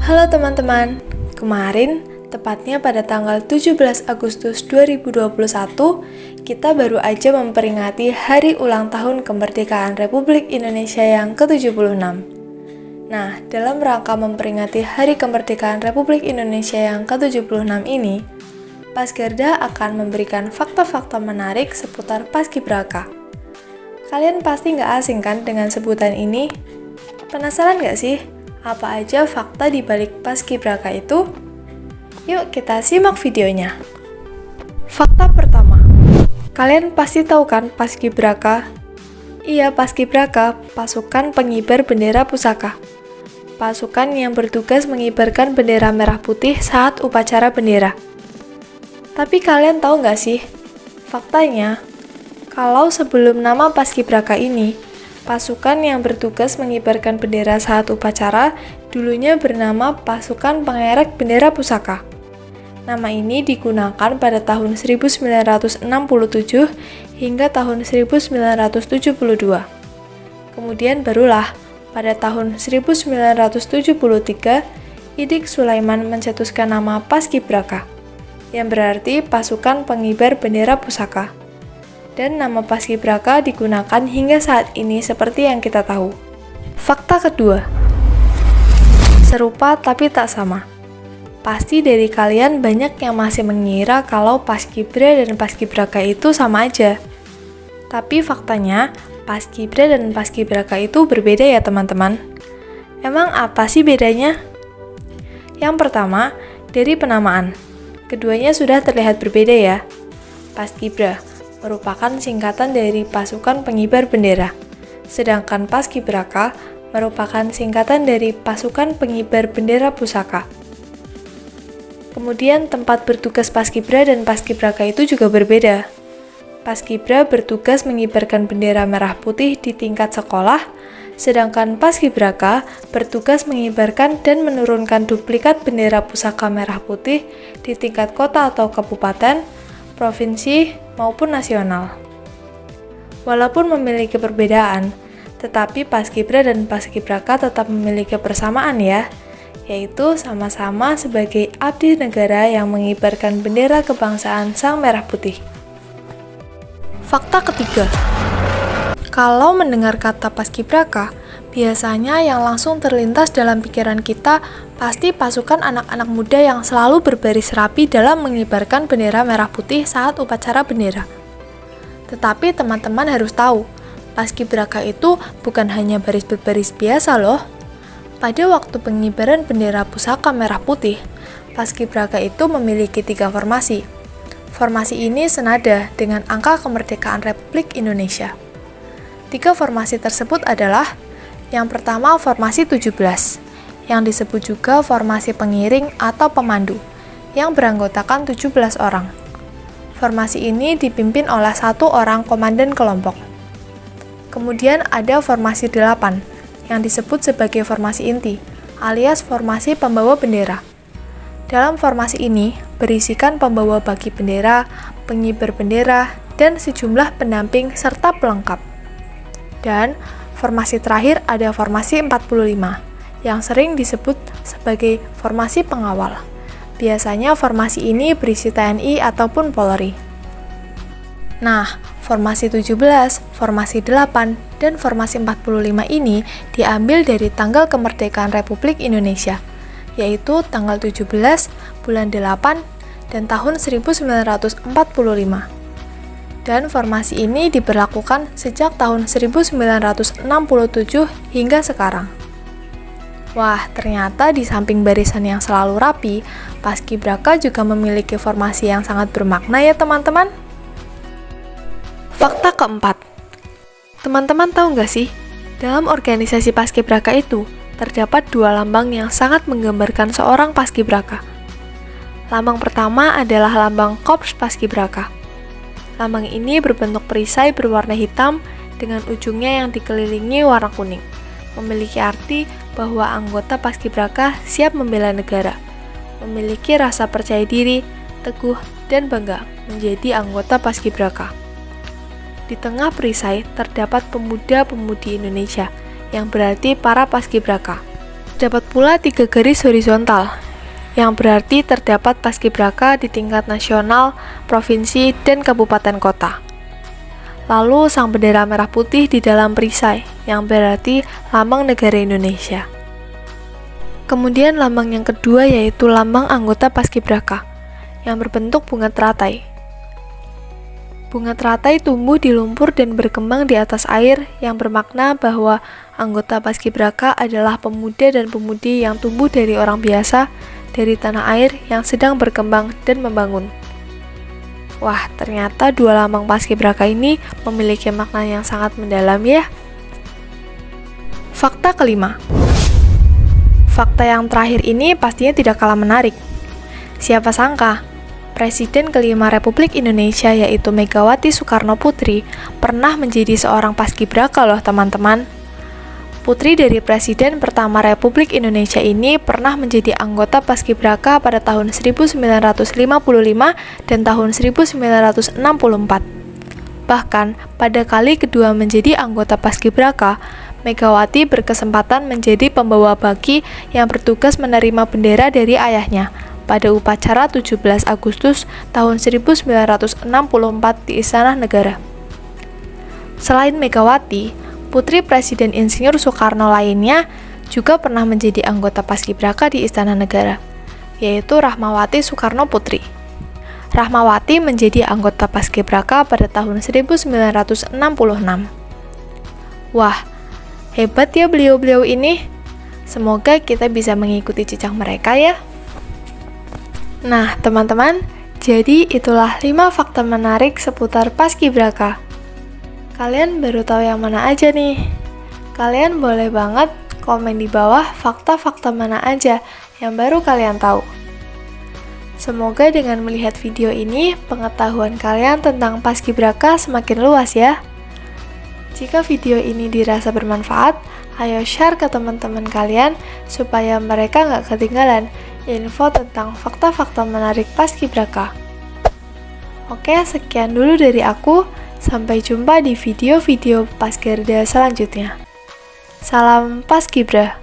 Halo teman-teman, kemarin, tepatnya pada tanggal 17 Agustus 2021, kita baru aja memperingati Hari Ulang Tahun Kemerdekaan Republik Indonesia yang ke-76. Nah, dalam rangka memperingati Hari Kemerdekaan Republik Indonesia yang ke-76 ini, Pasgerda akan memberikan fakta-fakta menarik seputar Paskibraka. Kalian pasti nggak asing kan dengan sebutan ini? Penasaran nggak sih? Apa aja fakta di balik Paskibraka itu? Yuk kita simak videonya. Fakta pertama. Kalian pasti tahu kan Paskibraka? Iya, Paskibraka, pasukan pengibar bendera pusaka. Pasukan yang bertugas mengibarkan bendera merah putih saat upacara bendera. Tapi kalian tahu nggak sih? Faktanya, kalau sebelum nama Paskibraka ini, pasukan yang bertugas mengibarkan bendera saat upacara dulunya bernama Pasukan Pengerek Bendera Pusaka. Nama ini digunakan pada tahun 1967 hingga tahun 1972. Kemudian barulah pada tahun 1973 Idik Sulaiman mencetuskan nama Paskibraka, yang berarti Pasukan Pengibar Bendera Pusaka. Dan nama Paskibraka digunakan hingga saat ini seperti yang kita tahu. Fakta kedua. Serupa tapi tak sama. Pasti dari kalian banyak yang masih mengira kalau Paskibra dan Paskibraka itu sama aja. Tapi faktanya, Paskibra dan Paskibraka itu berbeda ya teman-teman. Emang apa sih bedanya? Yang pertama, dari penamaan. Keduanya sudah terlihat berbeda ya. Paskibra merupakan singkatan dari Pasukan Pengibar Bendera, sedangkan Paskibraka merupakan singkatan dari Pasukan Pengibar Bendera Pusaka. Kemudian tempat bertugas Paskibra dan Paskibraka itu juga berbeda. Paskibra bertugas mengibarkan bendera merah putih di tingkat sekolah, sedangkan Paskibraka bertugas mengibarkan dan menurunkan duplikat bendera pusaka merah putih di tingkat kota atau kabupaten, provinsi, maupun nasional. Walaupun memiliki perbedaan, tetapi Paskibra dan Paskibraka tetap memiliki persamaan ya, yaitu sama-sama sebagai abdi negara yang mengibarkan bendera kebangsaan Sang Merah Putih. Fakta ketiga. Kalau mendengar kata Paskibraka, biasanya yang langsung terlintas dalam pikiran kita pasti pasukan anak-anak muda yang selalu berbaris rapi dalam mengibarkan bendera merah putih saat upacara bendera. Tetapi teman-teman harus tahu, Paskibraka itu bukan hanya baris berbaris biasa loh. Pada waktu pengibaran bendera pusaka merah putih, Paskibraka itu memiliki 3 formasi. Formasi ini senada dengan angka kemerdekaan Republik Indonesia. 3 formasi tersebut adalah: yang pertama formasi 17, yang disebut juga formasi pengiring atau pemandu, yang beranggotakan 17 orang. Formasi ini dipimpin oleh 1 orang komandan kelompok. Kemudian ada formasi 8, yang disebut sebagai formasi inti, alias formasi pembawa bendera. Dalam formasi ini, berisikan pembawa baki bendera, pengibar bendera, dan sejumlah pendamping serta pelengkap. Dan formasi terakhir ada formasi 45, yang sering disebut sebagai formasi pengawal. Biasanya formasi ini berisi TNI ataupun Polri. Nah, formasi 17, formasi 8, dan formasi 45 ini diambil dari tanggal kemerdekaan Republik Indonesia, yaitu tanggal 17 bulan 8 dan tahun 1945. Dan formasi ini diberlakukan sejak tahun 1967 hingga sekarang. Wah, ternyata di samping barisan yang selalu rapi, Paskibraka juga memiliki formasi yang sangat bermakna ya teman-teman. Fakta keempat. Teman-teman tahu nggak sih, dalam organisasi Paskibraka itu, terdapat 2 lambang yang sangat menggambarkan seorang Paskibraka. Lambang pertama adalah lambang Korps Paskibraka. Lambang ini berbentuk perisai berwarna hitam dengan ujungnya yang dikelilingi warna kuning. Memiliki arti bahwa anggota Paskibraka siap membela negara, memiliki rasa percaya diri, teguh, dan bangga menjadi anggota Paskibraka. Di tengah perisai terdapat pemuda-pemudi Indonesia yang berarti para paskibraka. Terdapat pula 3 garis horizontal, yang berarti terdapat paskibraka di tingkat nasional, provinsi, dan kabupaten kota. Lalu sang bendera merah putih di dalam perisai, yang berarti lambang negara Indonesia. Kemudian lambang yang kedua yaitu lambang anggota paskibraka, yang berbentuk bunga teratai. Bunga teratai tumbuh di lumpur dan berkembang di atas air, yang bermakna bahwa anggota paskibraka adalah pemuda dan pemudi yang tumbuh dari orang biasa, dari tanah air yang sedang berkembang dan membangun. Wah, ternyata 2 lambang paskibraka ini memiliki makna yang sangat mendalam ya. Fakta kelima. Fakta yang terakhir ini pastinya tidak kalah menarik. Siapa sangka, Presiden kelima Republik Indonesia yaitu Megawati Soekarno Putri pernah menjadi seorang paskibraka loh teman-teman. Putri dari Presiden pertama Republik Indonesia ini pernah menjadi anggota paskibraka pada tahun 1955 dan tahun 1964. Bahkan, pada kali kedua menjadi anggota paskibraka, Megawati berkesempatan menjadi pembawa baki yang bertugas menerima bendera dari ayahnya pada upacara 17 Agustus tahun 1964 di Istana Negara. Selain Megawati, putri Presiden Insinyur Soekarno lainnya juga pernah menjadi anggota paskibraka di Istana Negara, yaitu Rahmawati Soekarno Putri. Rahmawati menjadi anggota paskibraka pada tahun 1966. Wah, hebat ya beliau-beliau ini. Semoga kita bisa mengikuti jejak mereka ya. Nah, teman-teman, jadi itulah 5 fakta menarik seputar paskibraka. Kalian baru tahu yang mana aja nih? Kalian boleh banget komen di bawah fakta-fakta mana aja yang baru kalian tahu. Semoga dengan melihat video ini, pengetahuan kalian tentang paskibraka semakin luas ya. Jika video ini dirasa bermanfaat, ayo share ke teman-teman kalian supaya mereka nggak ketinggalan info tentang fakta-fakta menarik paskibraka. Oke, sekian dulu dari aku. Sampai jumpa di video-video Pasgarda selanjutnya. Salam Paskibra.